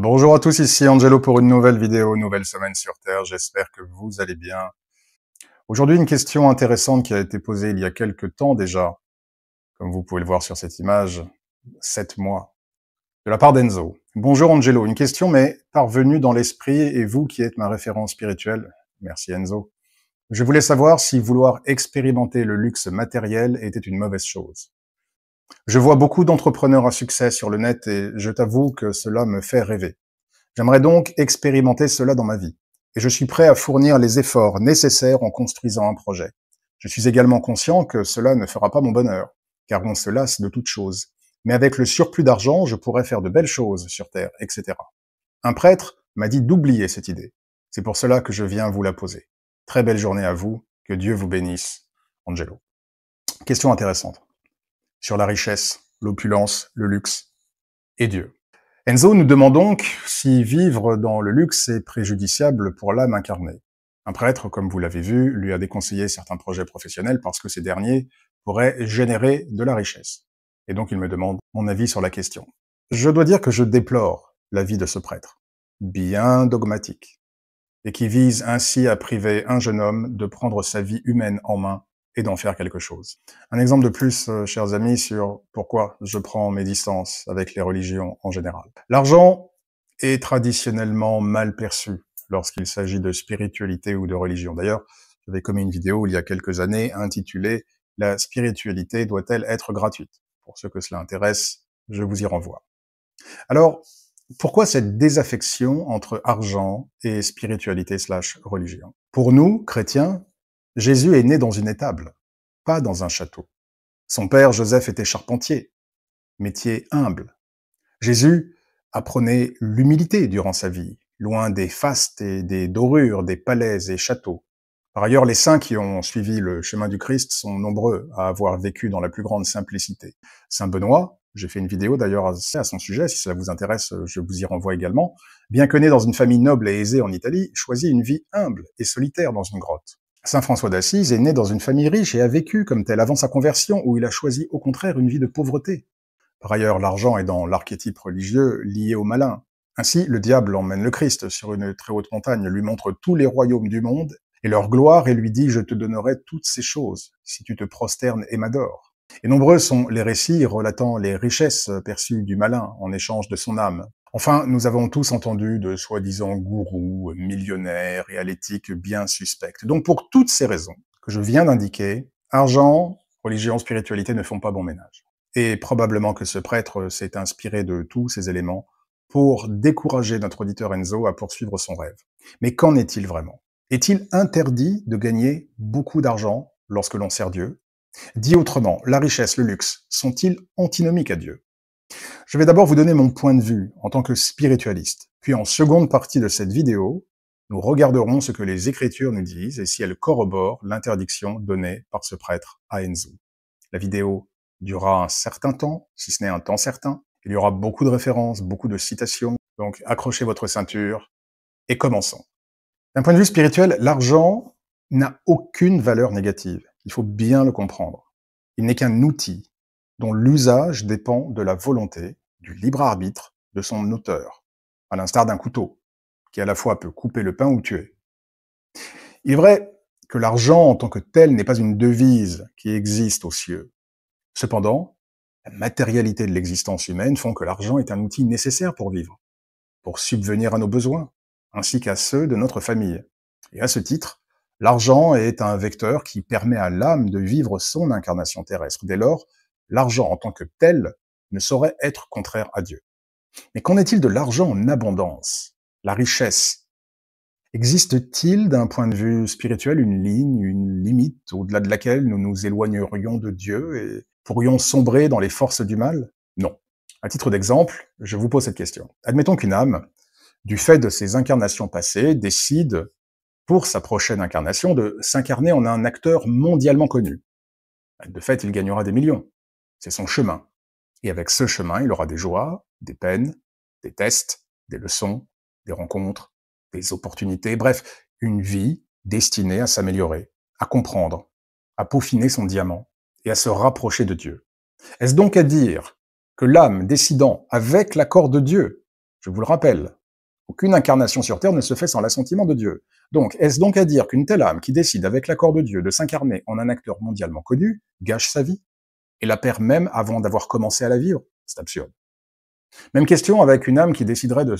Bonjour à tous, ici Angelo pour une nouvelle vidéo, nouvelle semaine sur Terre. J'espère que vous allez bien. Aujourd'hui, une question intéressante qui a été posée il y a quelques temps déjà, comme vous pouvez le voir sur cette image, 7 mois, de la part d'Enzo. Bonjour Angelo, une question m'est parvenue dans l'esprit et vous qui êtes ma référence spirituelle, merci Enzo. Je voulais savoir si vouloir expérimenter le luxe matériel était une mauvaise chose. Je vois beaucoup d'entrepreneurs à succès sur le net et je t'avoue que cela me fait rêver. J'aimerais donc expérimenter cela dans ma vie. Et je suis prêt à fournir les efforts nécessaires en construisant un projet. Je suis également conscient que cela ne fera pas mon bonheur, car on se lasse de toute chose. Mais avec le surplus d'argent, je pourrais faire de belles choses sur Terre, etc. Un prêtre m'a dit d'oublier cette idée. C'est pour cela que je viens vous la poser. Très belle journée à vous, que Dieu vous bénisse. Angelo. Question intéressante. Sur la richesse, l'opulence, le luxe et Dieu. Enzo nous demande donc si vivre dans le luxe est préjudiciable pour l'âme incarnée. Un prêtre, comme vous l'avez vu, lui a déconseillé certains projets professionnels parce que ces derniers pourraient générer de la richesse. Et donc il me demande mon avis sur la question. Je dois dire que je déplore l'avis de ce prêtre, bien dogmatique, et qui vise ainsi à priver un jeune homme de prendre sa vie humaine en main et d'en faire quelque chose. Un exemple de plus, chers amis, sur pourquoi je prends mes distances avec les religions en général. L'argent est traditionnellement mal perçu lorsqu'il s'agit de spiritualité ou de religion. D'ailleurs, j'avais commis une vidéo il y a quelques années intitulée « La spiritualité doit-elle être gratuite ?» Pour ceux que cela intéresse, je vous y renvoie. Alors, pourquoi cette désaffection entre argent et spiritualité/religion? Pour nous, chrétiens, Jésus est né dans une étable, pas dans un château. Son père Joseph était charpentier, métier humble. Jésus apprenait l'humilité durant sa vie, loin des fastes et des dorures, des palais et châteaux. Par ailleurs, les saints qui ont suivi le chemin du Christ sont nombreux à avoir vécu dans la plus grande simplicité. Saint Benoît, j'ai fait une vidéo d'ailleurs à son sujet, si cela vous intéresse, je vous y renvoie également, bien que né dans une famille noble et aisée en Italie, choisit une vie humble et solitaire dans une grotte. Saint François d'Assise est né dans une famille riche et a vécu comme tel avant sa conversion, où il a choisi au contraire une vie de pauvreté. Par ailleurs, l'argent est dans l'archétype religieux lié au malin. Ainsi, le diable emmène le Christ sur une très haute montagne, lui montre tous les royaumes du monde et leur gloire et lui dit « Je te donnerai toutes ces choses, si tu te prosternes et m'adores ». Et nombreux sont les récits relatant les richesses perçues du malin en échange de son âme. Enfin, nous avons tous entendu de soi-disant gourous, millionnaires et à l'éthique bien suspecte. Donc pour toutes ces raisons que je viens d'indiquer, argent, religion, spiritualité ne font pas bon ménage. Et probablement que ce prêtre s'est inspiré de tous ces éléments pour décourager notre auditeur Enzo à poursuivre son rêve. Mais qu'en est-il vraiment? Est-il interdit de gagner beaucoup d'argent lorsque l'on sert Dieu? Dit autrement, la richesse, le luxe, sont-ils antinomiques à Dieu? Je vais d'abord vous donner mon point de vue en tant que spiritualiste. Puis en seconde partie de cette vidéo, nous regarderons ce que les Écritures nous disent et si elles corroborent l'interdiction donnée par ce prêtre à Enzo. La vidéo durera un certain temps, si ce n'est un temps certain. Il y aura beaucoup de références, beaucoup de citations. Donc accrochez votre ceinture et commençons. D'un point de vue spirituel, l'argent n'a aucune valeur négative. Il faut bien le comprendre. Il n'est qu'un outil dont l'usage dépend de la volonté, du libre arbitre de son auteur, à l'instar d'un couteau, qui à la fois peut couper le pain ou tuer. Il est vrai que l'argent en tant que tel n'est pas une devise qui existe aux cieux. Cependant, la matérialité de l'existence humaine font que l'argent est un outil nécessaire pour vivre, pour subvenir à nos besoins, ainsi qu'à ceux de notre famille. Et à ce titre, l'argent est un vecteur qui permet à l'âme de vivre son incarnation terrestre. Dès lors, l'argent en tant que tel ne saurait être contraire à Dieu. Mais qu'en est-il de l'argent en abondance, la richesse? Existe-t-il d'un point de vue spirituel une ligne, une limite au-delà de laquelle nous nous éloignerions de Dieu et pourrions sombrer dans les forces du mal? Non. À titre d'exemple, je vous pose cette question. Admettons qu'une âme, du fait de ses incarnations passées, décide, pour sa prochaine incarnation, de s'incarner en un acteur mondialement connu. De fait, il gagnera des millions. C'est son chemin. Et avec ce chemin, il aura des joies, des peines, des tests, des leçons, des rencontres, des opportunités, bref, une vie destinée à s'améliorer, à comprendre, à peaufiner son diamant et à se rapprocher de Dieu. Est-ce donc à dire que l'âme décidant avec l'accord de Dieu, je vous le rappelle, Aucune incarnation sur Terre ne se fait sans l'assentiment de Dieu. Donc, est-ce donc à dire qu'une telle âme qui décide avec l'accord de Dieu de s'incarner en un acteur mondialement connu gâche sa vie et la perd même avant d'avoir commencé à la vivre? C'est absurde. Même question avec une âme qui déciderait de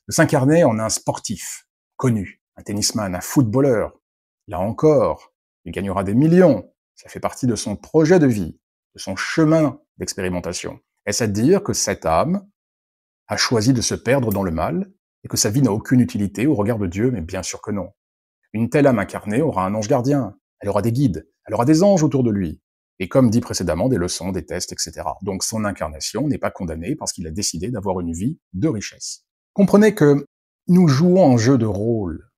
s'incarner en un sportif connu, un tennisman, un footballeur. Là encore, il gagnera des millions. Ça fait partie de son projet de vie, de son chemin d'expérimentation. Est-ce à dire que cette âme a choisi de se perdre dans le mal et que sa vie n'a aucune utilité au regard de Dieu? Mais bien sûr que non. Une telle âme incarnée aura un ange gardien, elle aura des guides, elle aura des anges autour de lui, et comme dit précédemment, des leçons, des tests, etc. Donc son incarnation n'est pas condamnée parce qu'il a décidé d'avoir une vie de richesse. Comprenez que nous jouons un jeu de rôle.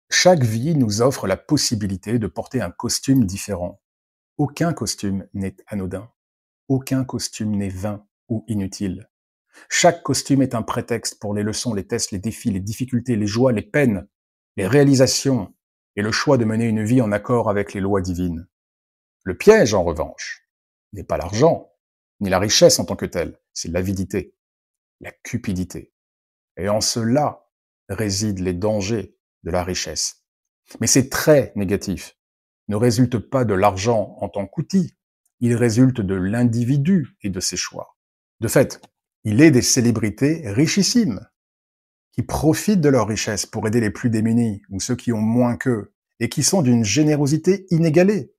Chaque vie nous offre la possibilité de porter un costume différent. Aucun costume n'est anodin. Aucun costume n'est vain ou inutile. Chaque costume est un prétexte pour les leçons, les tests, les défis, les difficultés, les joies, les peines, les réalisations et le choix de mener une vie en accord avec les lois divines. Le piège, en revanche, n'est pas l'argent, ni la richesse en tant que telle, c'est l'avidité, la cupidité. Et en cela résident les dangers de la richesse. Mais ces traits négatifs ne résultent pas de l'argent en tant qu'outil, ils résultent de l'individu et de ses choix. De fait, il est des célébrités richissimes qui profitent de leur richesse pour aider les plus démunis ou ceux qui ont moins qu'eux et qui sont d'une générosité inégalée.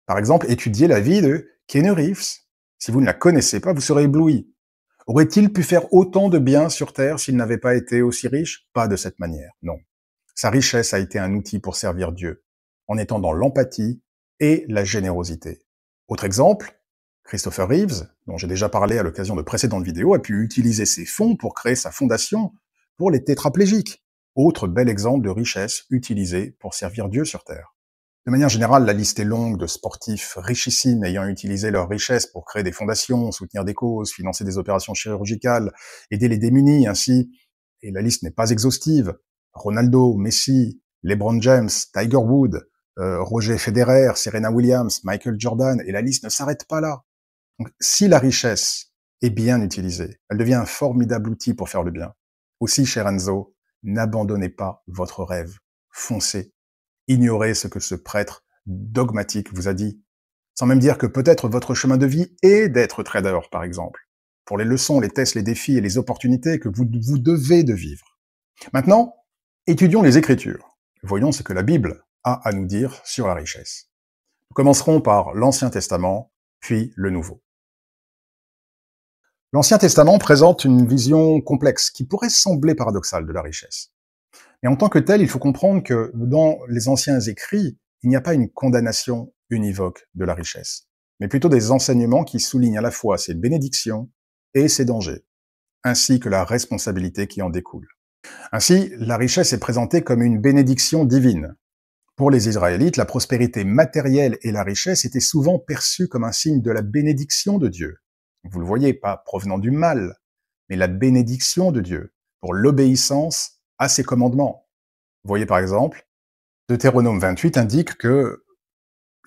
Par exemple, étudiez la vie de Keanu Reeves. Si vous ne la connaissez pas, vous serez ébloui. Aurait-il pu faire autant de bien sur Terre s'il n'avait pas été aussi riche? Pas de cette manière, non. Sa richesse a été un outil pour servir Dieu, en étant dans l'empathie et la générosité. Autre exemple, Christopher Reeves, dont j'ai déjà parlé à l'occasion de précédentes vidéos, a pu utiliser ses fonds pour créer sa fondation pour les tétraplégiques. Autre bel exemple de richesse utilisée pour servir Dieu sur Terre. De manière générale, la liste est longue de sportifs richissimes ayant utilisé leur richesse pour créer des fondations, soutenir des causes, financer des opérations chirurgicales, aider les démunis ainsi, et la liste n'est pas exhaustive. Ronaldo, Messi, LeBron James, Tiger Woods, Roger Federer, Serena Williams, Michael Jordan, et la liste ne s'arrête pas là. Donc, si la richesse est bien utilisée, elle devient un formidable outil pour faire le bien. Aussi, cher Enzo, n'abandonnez pas votre rêve. Foncez. Ignorez ce que ce prêtre dogmatique vous a dit, sans même dire que peut-être votre chemin de vie est d'être trader, par exemple, pour les leçons, les tests, les défis et les opportunités que vous devez de vivre. Maintenant, étudions les Écritures. Voyons ce que la Bible a à nous dire sur la richesse. Nous commencerons par l'Ancien Testament, puis le Nouveau. L'Ancien Testament présente une vision complexe qui pourrait sembler paradoxale de la richesse. Et en tant que tel, il faut comprendre que dans les anciens écrits, il n'y a pas une condamnation univoque de la richesse, mais plutôt des enseignements qui soulignent à la fois ses bénédictions et ses dangers, ainsi que la responsabilité qui en découle. Ainsi, la richesse est présentée comme une bénédiction divine. Pour les Israélites, la prospérité matérielle et la richesse étaient souvent perçues comme un signe de la bénédiction de Dieu. Vous le voyez, pas provenant du mal, mais la bénédiction de Dieu, pour l'obéissance à ses commandements. Vous voyez par exemple, Deutéronome 28 indique que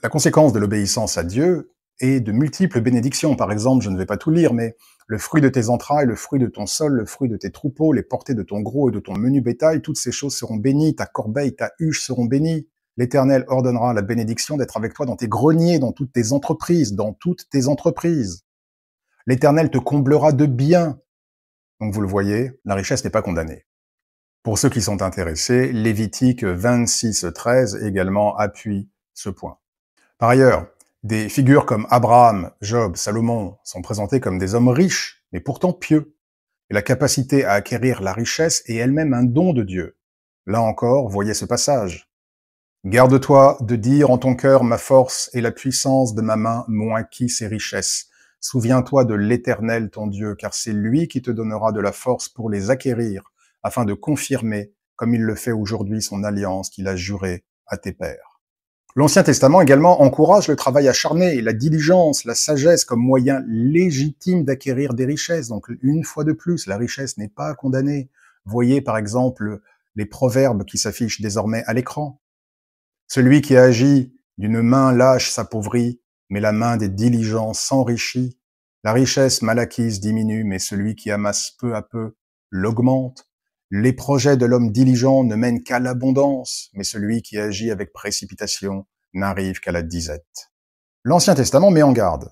la conséquence de l'obéissance à Dieu est de multiples bénédictions. Par exemple, je ne vais pas tout lire, mais le fruit de tes entrailles, le fruit de ton sol, le fruit de tes troupeaux, les portées de ton gros et de ton menu bétail, toutes ces choses seront bénies, ta corbeille, ta huche seront bénies. L'Éternel ordonnera la bénédiction d'être avec toi dans tes greniers, dans toutes tes entreprises, dans toutes tes entreprises. L'Éternel te comblera de biens. Donc vous le voyez, la richesse n'est pas condamnée. Pour ceux qui sont intéressés, Lévitique 26:13 également appuie ce point. Par ailleurs, des figures comme Abraham, Job, Salomon sont présentées comme des hommes riches, mais pourtant pieux. Et la capacité à acquérir la richesse est elle-même un don de Dieu. Là encore, voyez ce passage. Garde-toi de dire en ton cœur ma force et la puissance de ma main m'ont acquis ces richesses. Souviens-toi de l'Éternel ton Dieu, car c'est lui qui te donnera de la force pour les acquérir, afin de confirmer, comme il le fait aujourd'hui, son alliance qu'il a jurée à tes pères. L'Ancien Testament également encourage le travail acharné, la diligence, la sagesse comme moyen légitime d'acquérir des richesses. Donc une fois de plus, la richesse n'est pas condamnée. Voyez par exemple les proverbes qui s'affichent désormais à l'écran. Celui qui agit d'une main lâche s'appauvrit, mais la main des diligents s'enrichit. La richesse mal acquise diminue, mais celui qui amasse peu à peu l'augmente. Les projets de l'homme diligent ne mènent qu'à l'abondance, mais celui qui agit avec précipitation n'arrive qu'à la disette. L'Ancien Testament met en garde.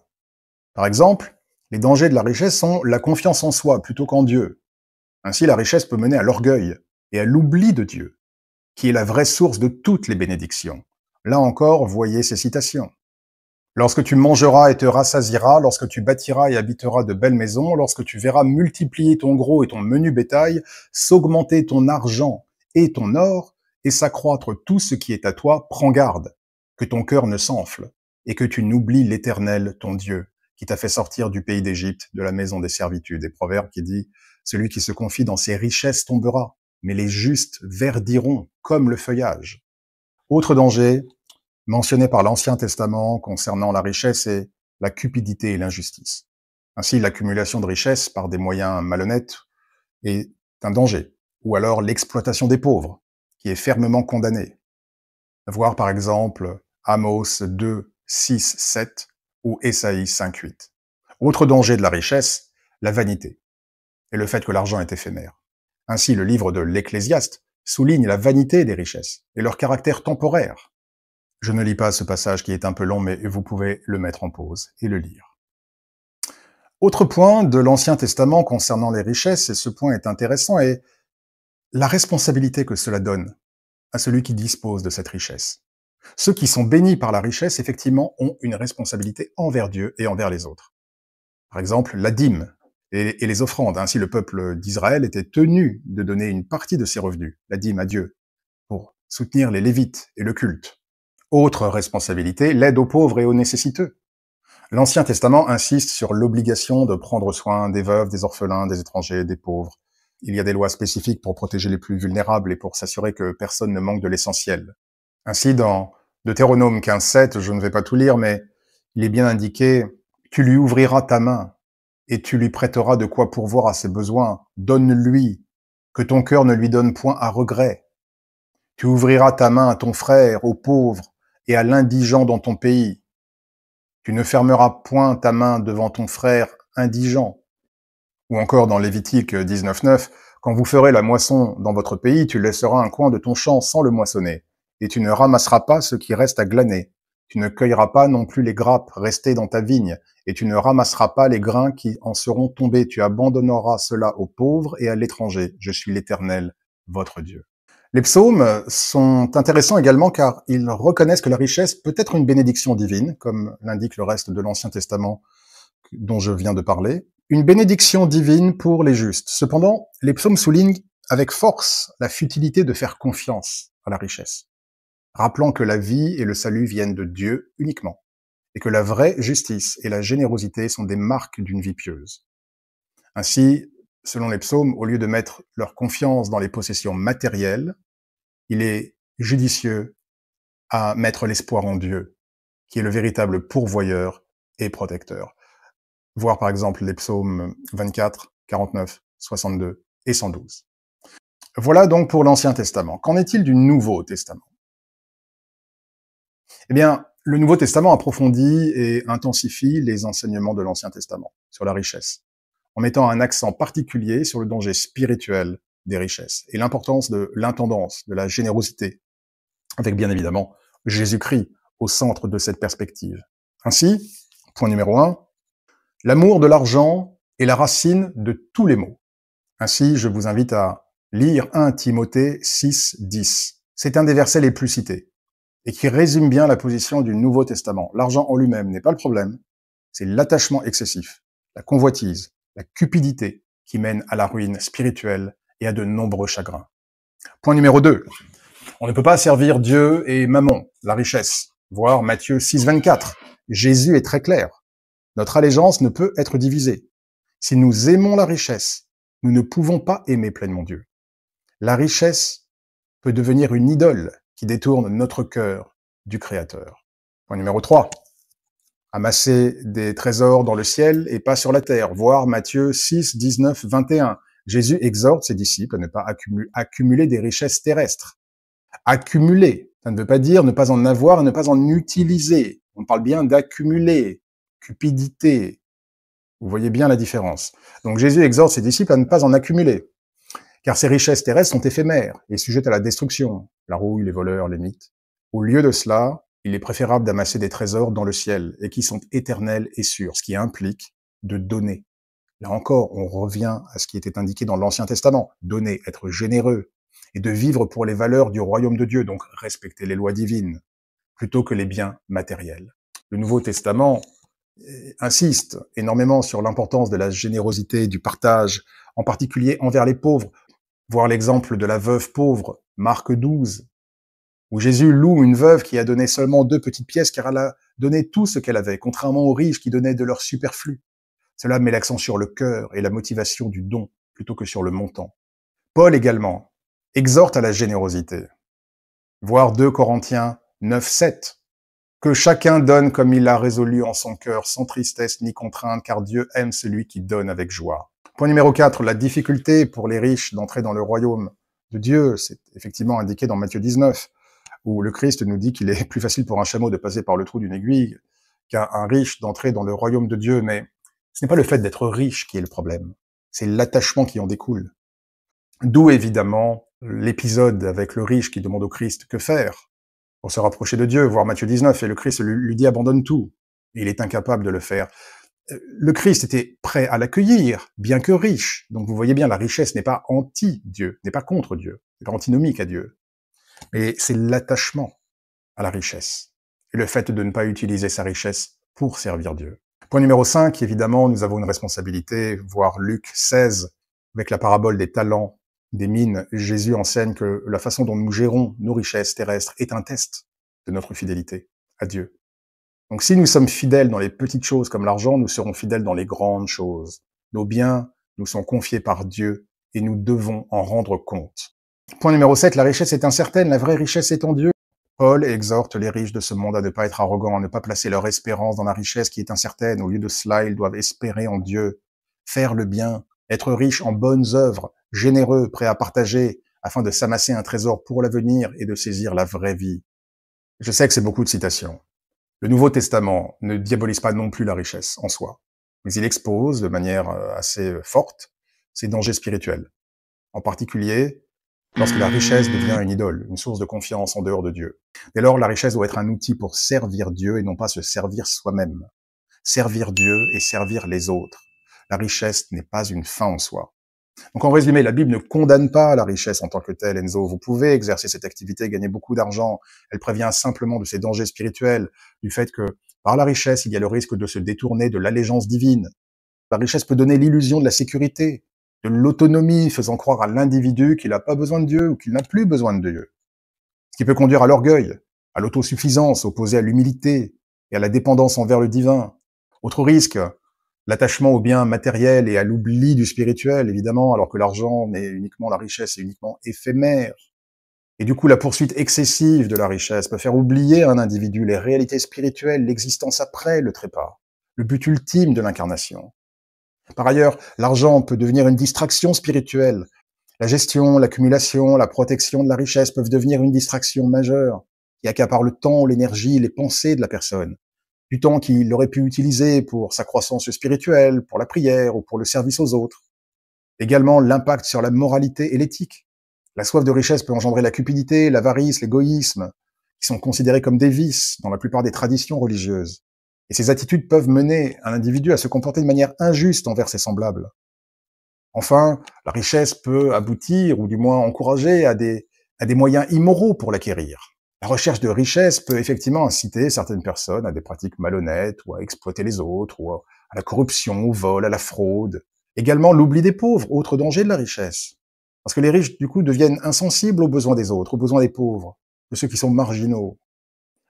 Par exemple, les dangers de la richesse sont la confiance en soi plutôt qu'en Dieu. Ainsi, la richesse peut mener à l'orgueil et à l'oubli de Dieu, qui est la vraie source de toutes les bénédictions. Là encore, voyez ces citations. Lorsque tu mangeras et te rassasieras, lorsque tu bâtiras et habiteras de belles maisons, lorsque tu verras multiplier ton gros et ton menu bétail, s'augmenter ton argent et ton or, et s'accroître tout ce qui est à toi, prends garde, que ton cœur ne s'enfle, et que tu n'oublies l'Éternel, ton Dieu, qui t'a fait sortir du pays d'Égypte, de la maison des servitudes. Et Proverbe qui dit, celui qui se confie dans ses richesses tombera, mais les justes verdiront comme le feuillage. Autre danger, mentionné par l'Ancien Testament concernant la richesse, est la cupidité et l'injustice. Ainsi, l'accumulation de richesses par des moyens malhonnêtes est un danger, ou alors l'exploitation des pauvres, qui est fermement condamnée. Voir par exemple Amos 2, 6, 7 ou Ésaïe 5, 8. Autre danger de la richesse, la vanité, et le fait que l'argent est éphémère. Ainsi, le livre de l'Ecclésiaste souligne la vanité des richesses et leur caractère temporaire. Je ne lis pas ce passage qui est un peu long, mais vous pouvez le mettre en pause et le lire. Autre point de l'Ancien Testament concernant les richesses, et ce point est intéressant, est la responsabilité que cela donne à celui qui dispose de cette richesse. Ceux qui sont bénis par la richesse, effectivement, ont une responsabilité envers Dieu et envers les autres. Par exemple, la dîme et les offrandes. Ainsi, le peuple d'Israël était tenu de donner une partie de ses revenus, la dîme à Dieu, pour soutenir les Lévites et le culte. Autre responsabilité, l'aide aux pauvres et aux nécessiteux. L'Ancien Testament insiste sur l'obligation de prendre soin des veuves, des orphelins, des étrangers, des pauvres. Il y a des lois spécifiques pour protéger les plus vulnérables et pour s'assurer que personne ne manque de l'essentiel. Ainsi, dans Deutéronome 15.7, je ne vais pas tout lire, mais il est bien indiqué « Tu lui ouvriras ta main et tu lui prêteras de quoi pourvoir à ses besoins. Donne-lui, que ton cœur ne lui donne point à regret. Tu ouvriras ta main à ton frère, aux pauvres et à l'indigent dans ton pays. Tu ne fermeras point ta main devant ton frère indigent. » Ou encore dans Lévitique 19.9, « Quand vous ferez la moisson dans votre pays, tu laisseras un coin de ton champ sans le moissonner, et tu ne ramasseras pas ce qui reste à glaner. Tu ne cueilleras pas non plus les grappes restées dans ta vigne, et tu ne ramasseras pas les grains qui en seront tombés. Tu abandonneras cela aux pauvres et à l'étranger. Je suis l'Éternel, votre Dieu. » Les psaumes sont intéressants également car ils reconnaissent que la richesse peut être une bénédiction divine, comme l'indique le reste de l'Ancien Testament dont je viens de parler, une bénédiction divine pour les justes. Cependant, les psaumes soulignent avec force la futilité de faire confiance à la richesse, rappelant que la vie et le salut viennent de Dieu uniquement, et que la vraie justice et la générosité sont des marques d'une vie pieuse. Ainsi, selon les psaumes, au lieu de mettre leur confiance dans les possessions matérielles, il est judicieux à mettre l'espoir en Dieu, qui est le véritable pourvoyeur et protecteur. Voir par exemple les psaumes 24, 49, 62 et 112. Voilà donc pour l'Ancien Testament. Qu'en est-il du Nouveau Testament? Eh bien, le Nouveau Testament approfondit et intensifie les enseignements de l'Ancien Testament sur la richesse, en mettant un accent particulier sur le danger spirituel des richesses et l'importance de l'intendance, de la générosité, avec bien évidemment Jésus-Christ au centre de cette perspective. Ainsi, point numéro 1, l'amour de l'argent est la racine de tous les maux. Ainsi, je vous invite à lire 1 Timothée 6, 10. C'est un des versets les plus cités et qui résume bien la position du Nouveau Testament. L'argent en lui-même n'est pas le problème, c'est l'attachement excessif, la convoitise, la cupidité qui mène à la ruine spirituelle et à de nombreux chagrins. Point numéro 2. On ne peut pas servir Dieu et Mammon, la richesse. Voir Matthieu 6, 24. Jésus est très clair. Notre allégeance ne peut être divisée. Si nous aimons la richesse, nous ne pouvons pas aimer pleinement Dieu. La richesse peut devenir une idole qui détourne notre cœur du Créateur. Point numéro 3. Amasser des trésors dans le ciel et pas sur la terre. Voir Matthieu 6, 19, 21. Jésus exhorte ses disciples à ne pas accumuler des richesses terrestres. Accumuler, ça ne veut pas dire ne pas en avoir et ne pas en utiliser. On parle bien d'accumuler. Cupidité. Vous voyez bien la différence. Donc Jésus exhorte ses disciples à ne pas en accumuler. Car ces richesses terrestres sont éphémères et sujettes à la destruction, la rouille, les voleurs, les mythes. Au lieu de cela, il est préférable d'amasser des trésors dans le ciel et qui sont éternels et sûrs, ce qui implique de donner. Là encore, on revient à ce qui était indiqué dans l'Ancien Testament, donner, être généreux, et de vivre pour les valeurs du royaume de Dieu, donc respecter les lois divines, plutôt que les biens matériels. Le Nouveau Testament insiste énormément sur l'importance de la générosité, du partage, en particulier envers les pauvres. Voir l'exemple de la veuve pauvre, Marc 12, où Jésus loue une veuve qui a donné seulement 2 petites pièces car elle a donné tout ce qu'elle avait, contrairement aux riches qui donnaient de leur superflu. Cela met l'accent sur le cœur et la motivation du don plutôt que sur le montant. Paul également exhorte à la générosité. Voir 2 Corinthiens 9, 7. Que chacun donne comme il l'a résolu en son cœur, sans tristesse ni contrainte, car Dieu aime celui qui donne avec joie. Point numéro 4, la difficulté pour les riches d'entrer dans le royaume de Dieu. C'est effectivement indiqué dans Matthieu 19, où le Christ nous dit qu'il est plus facile pour un chameau de passer par le trou d'une aiguille qu'un riche d'entrer dans le royaume de Dieu. Mais ce n'est pas le fait d'être riche qui est le problème, c'est l'attachement qui en découle. D'où évidemment l'épisode avec le riche qui demande au Christ que faire pour se rapprocher de Dieu, voir Matthieu 19, et le Christ lui dit abandonne tout. Et il est incapable de le faire. Le Christ était prêt à l'accueillir, bien que riche. Donc vous voyez bien, la richesse n'est pas anti-Dieu, n'est pas contre Dieu, n'est pas antinomique à Dieu. Mais c'est l'attachement à la richesse et le fait de ne pas utiliser sa richesse pour servir Dieu. Point numéro 5, évidemment, nous avons une responsabilité, voir Luc 16, avec la parabole des talents, des mines. Jésus enseigne que la façon dont nous gérons nos richesses terrestres est un test de notre fidélité à Dieu. Donc si nous sommes fidèles dans les petites choses comme l'argent, nous serons fidèles dans les grandes choses. Nos biens nous sont confiés par Dieu et nous devons en rendre compte. Point numéro 7, la richesse est incertaine, la vraie richesse est en Dieu. Paul exhorte les riches de ce monde à ne pas être arrogants, à ne pas placer leur espérance dans la richesse qui est incertaine. Au lieu de cela, ils doivent espérer en Dieu, faire le bien, être riches en bonnes œuvres, généreux, prêts à partager, afin de s'amasser un trésor pour l'avenir et de saisir la vraie vie. Je sais que c'est beaucoup de citations. Le Nouveau Testament ne diabolise pas non plus la richesse en soi, mais il expose de manière assez forte ses dangers spirituels. En particulier, lorsque la richesse devient une idole, une source de confiance en dehors de Dieu. Dès lors, la richesse doit être un outil pour servir Dieu et non pas se servir soi-même. Servir Dieu et servir les autres. La richesse n'est pas une fin en soi. Donc en résumé, la Bible ne condamne pas la richesse en tant que telle, Enzo. Vous pouvez exercer cette activité, gagner beaucoup d'argent. Elle prévient simplement de ses dangers spirituels, du fait que par la richesse, il y a le risque de se détourner de l'allégeance divine. La richesse peut donner l'illusion de la sécurité, de l'autonomie, faisant croire à l'individu qu'il n'a pas besoin de Dieu ou qu'il n'a plus besoin de Dieu. Ce qui peut conduire à l'orgueil, à l'autosuffisance, opposé à l'humilité et à la dépendance envers le divin. Autre risque, l'attachement aux biens matériels et à l'oubli du spirituel, évidemment, alors que l'argent n'est uniquement la richesse, est uniquement éphémère. Et du coup, la poursuite excessive de la richesse peut faire oublier à un individu les réalités spirituelles, l'existence après le trépas, le but ultime de l'incarnation. Par ailleurs, l'argent peut devenir une distraction spirituelle. La gestion, l'accumulation, la protection de la richesse peuvent devenir une distraction majeure qui accapare le temps, l'énergie, les pensées de la personne. Du temps qu'il aurait pu utiliser pour sa croissance spirituelle, pour la prière ou pour le service aux autres. Également, l'impact sur la moralité et l'éthique. La soif de richesse peut engendrer la cupidité, l'avarice, l'égoïsme, qui sont considérés comme des vices dans la plupart des traditions religieuses. Et ces attitudes peuvent mener un individu à se comporter de manière injuste envers ses semblables. Enfin, la richesse peut aboutir, ou du moins encourager, à des moyens immoraux pour l'acquérir. La recherche de richesse peut effectivement inciter certaines personnes à des pratiques malhonnêtes, ou à exploiter les autres, ou à la corruption, au vol, à la fraude. Également l'oubli des pauvres, autre danger de la richesse. Parce que les riches, du coup, deviennent insensibles aux besoins des autres, aux besoins des pauvres, de ceux qui sont marginaux.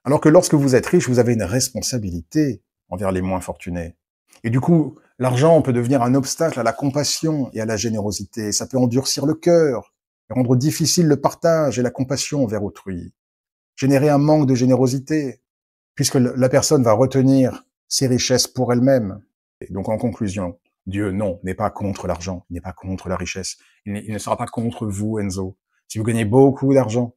Alors que lorsque vous êtes riche, vous avez une responsabilité envers les moins fortunés. Et du coup, l'argent peut devenir un obstacle à la compassion et à la générosité. Ça peut endurcir le cœur, et rendre difficile le partage et la compassion envers autrui. Générer un manque de générosité, puisque la personne va retenir ses richesses pour elle-même. Et donc en conclusion, Dieu, non, n'est pas contre l'argent, il n'est pas contre la richesse. Il ne sera pas contre vous, Enzo. Si vous gagnez beaucoup d'argent,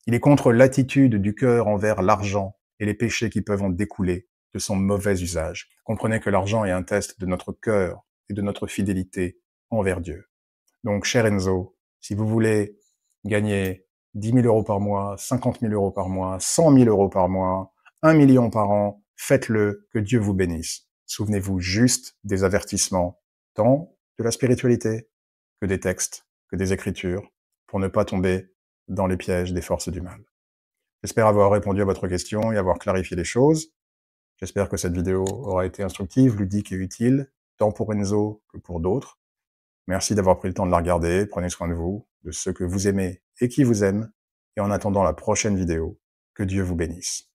il est contre l'attitude du cœur envers l'argent et les péchés qui peuvent en découler de son mauvais usage. Comprenez que l'argent est un test de notre cœur et de notre fidélité envers Dieu. Donc, cher Enzo, Si vous voulez gagner 10 000 € par mois, 50 000 € par mois, 100 000 € par mois, 1 million par an, faites-le, que Dieu vous bénisse. Souvenez-vous juste des avertissements, tant de la spiritualité que des textes, que des écritures, pour ne pas tomber dans les pièges des forces du mal. J'espère avoir répondu à votre question et avoir clarifié les choses. J'espère que cette vidéo aura été instructive, ludique et utile, tant pour Enzo que pour d'autres. Merci d'avoir pris le temps de la regarder. Prenez soin de vous, de ceux que vous aimez et qui vous aiment. Et en attendant la prochaine vidéo, que Dieu vous bénisse.